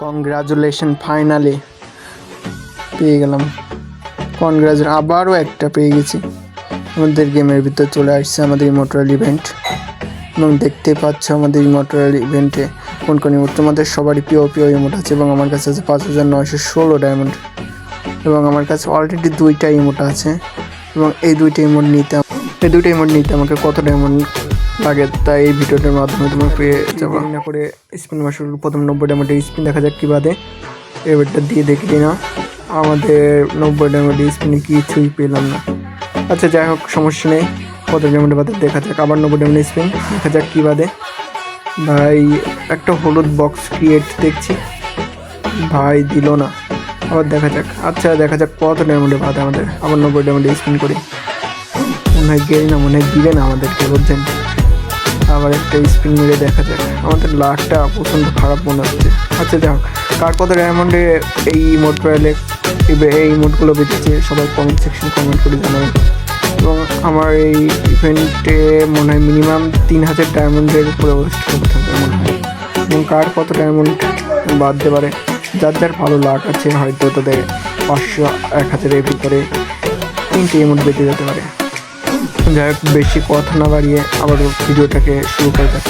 Congratulation, finally পেয়ে গেলাম। Congratulation, আবারও একটা পেয়ে গেছি। আমাদের গেমের ভিতর চলে আসছে আমাদের ইমোর্টাল ইভেন্ট, এবং দেখতে পাচ্ছ আমাদের ইমোর্টাল ইভেন্টে কোন কোন ইমোট। তোমাদের সবারই প্রিয় ইমোট আছে, এবং আমার কাছে আছে 5916 ডায়মন্ড, এবং আমার কাছে অলরেডি 2টা ইমোট আছে। এবং এই দুইটা ইমোট নিতে আমাকে কত ডায়মন্ড লাগে তাই এই ভিডিওটার মাধ্যমে তোমরা পেয়ে যাবো। না করে স্পিন মাসুল প্রথম 90 ডায়মন্ডের স্পিন দেখা যাক কী বাদে। এবারটা দিয়ে দেখলি না, আমাদের 90 ডায়মন্ডের স্পিনে কিছুই পেলাম না। আচ্ছা যাই হোক, সমস্যা নেই, কত ডায়মন্ডের বাদে দেখা যাক। আবার 90 ডায়মন্ডের স্পিন দেখা যাক কী বাদে। ভাই একটা হলুদ বক্স ক্রিয়েট দেখছি, ভাই দিল না। আবার দেখা যাক, আচ্ছা দেখা যাক কত ডায়মন্ডের বাদে আমাদের। আবার 90 ডায়মন্ডের স্পিন করি, মনে হয় গেল না, মনে হয় দিবে না আমাদেরকে, বুঝছেন। আবার একটা স্পিন মেরে দেখা যাক। আমাদের লাকটা প্রচণ্ড খারাপ মনে হচ্ছে। আচ্ছা যাই হোক, কার কত ডায়মন্ডে এই ইমোট পেলে এই ইমোটগুলো বেঁচেছে সবাই কমেন্ট সেকশন কমেন্ট করে জানাবেন। এবং আমার এই ইভেন্টে মনে হয় মিনিমাম 3000 ডায়মন্ডের উপরে ওয়েস্ট করতে হবে মনে হয়। এবং কার কত ডায়মন্ড বাঁধতে পারে, যার যার ভালো লাক আছে হয়তো তাদের 500-1000-এর ভিতরে 3টে ইমোট বেঁচে যেতে পারে। যাই হোক, বেশি কথা না বাড়িয়ে আবার ভিডিওটাকে শুরু করে দেয়।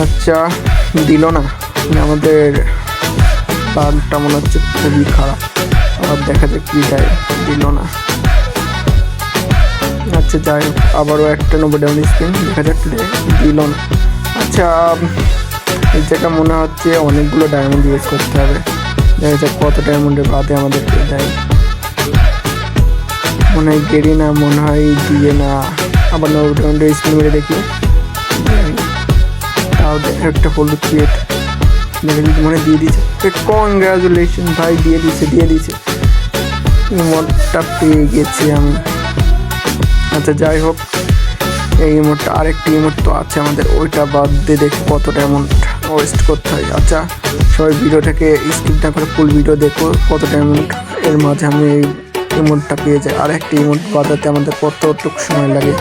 আচ্ছা দিল না, আমাদের লাকটা মনে হচ্ছে খুবই খারাপ। আবার দেখা যাক কী দেয়, দিল না। আচ্ছা যাই হোক, আবারও একটা 90 ডায়মন্ড স্পিন দেখা যাক, দিল না। আচ্ছা এই জায়গা মনে হচ্ছে অনেকগুলো ডায়মন্ড ইউজ করতে হবে, দেখা যাক কত ডায়মন্ডের বাদে আমাদেরকে দেয়। মনে হয় গেরি না, মনে হয় দিয়ে না। আবার 90 ডায়মন্ডের স্পিন মেরে দেখি, তাও একটা হলুদ ক্রিয়েট মনে দিয়ে দিয়েছে। কংগ্রাচুলেশন ভাই, দিয়ে দিয়েছে ইমোটটা পেয়ে গেছি আমি। আচ্ছা যাই হোক, এই ইমোটটা আরেকটি ইমোট তো আছে আমাদের, ওইটা বাদ দিয়ে দেখি কত ডায়মন্ড ওয়েস্ট করতে হয়। আচ্ছা সবাই ভিডিওটাকে স্কিপ না করে ফুল ভিডিও দেখো, কত ডায়মন্ড এর মাঝে আমি এই ইমোটটা পেয়ে যাই। আর একটা ইমোট বাজাতে আমাদের কতটুকু সময় লাগে,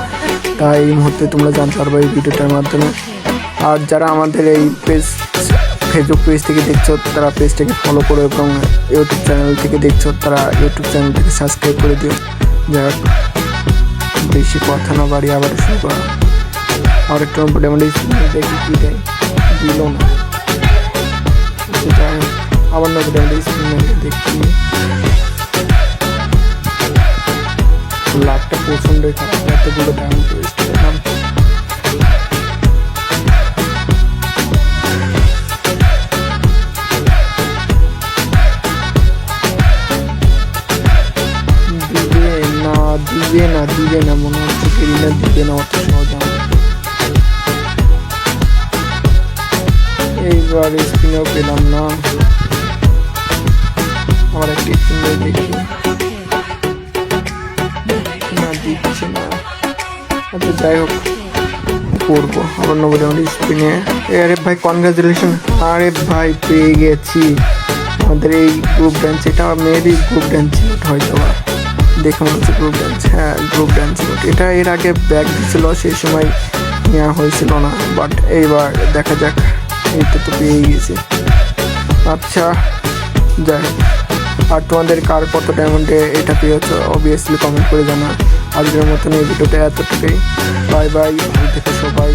তাই এই মুহূর্তে তোমরা জানতে পারবে এই ভিডিওটার মাধ্যমে। আর যারা আমাদের এই ফেসবুক পেজ থেকে দেখছো তারা পেজটাকে ফলো করো, এবং ইউটিউব চ্যানেল থেকে দেখছো তারা ইউটিউব চ্যানেলটাকে সাবস্ক্রাইব করে দিও। যাই হোক, বেশি কথা না বাড়ি আবার শুরু করা। আর একটু ডায়মন্ড দেখি কী দেয়, দিল না। যাই হোক, আবার 90 ডায়মন্ড দেখি, লাভটা প্রচণ্ডই খারাপ, এতগুলো ডায়মন্ড ওয়েস্ট করলাম। দিবে না মনে হচ্ছে, কেরিনা দিবে না অত সহজ। এইবার স্পিনেও পেলাম না, আবার একটা স্পিন দেখি, না দিচ্ছে না। আচ্ছা যাই হোক, করবো আবার 90 ডায়মন্ড স্পিনে। আরে ভাই কনগ্রাচুলেশন, আরে ভাই পেয়ে গেছি আমাদের এই গ্রুপ ডান্স। এটা মেয়েরই গ্রুপ ডান্স হয়তো বা, দেখে মনে হচ্ছে গ্রুপ ডান্স। হ্যাঁ গ্রুপ ডান্স, এটা এর আগে ব্যাগ দিয়েছিল, সেই সময় নেওয়া হয়েছিল না, বাট এইবার দেখা যাক। এইটা তো পেয়ে গেছে। আচ্ছা যাই হোক, আর তোমাদের কার কত ডায়মন্ডে এটা পেয়েছো অবভিয়াসলি কমেন্ট করে জানা। আজকের মতন এই ভিডিওটা এতটুকুই, বাই বাই, ভালো থেকো সবাই।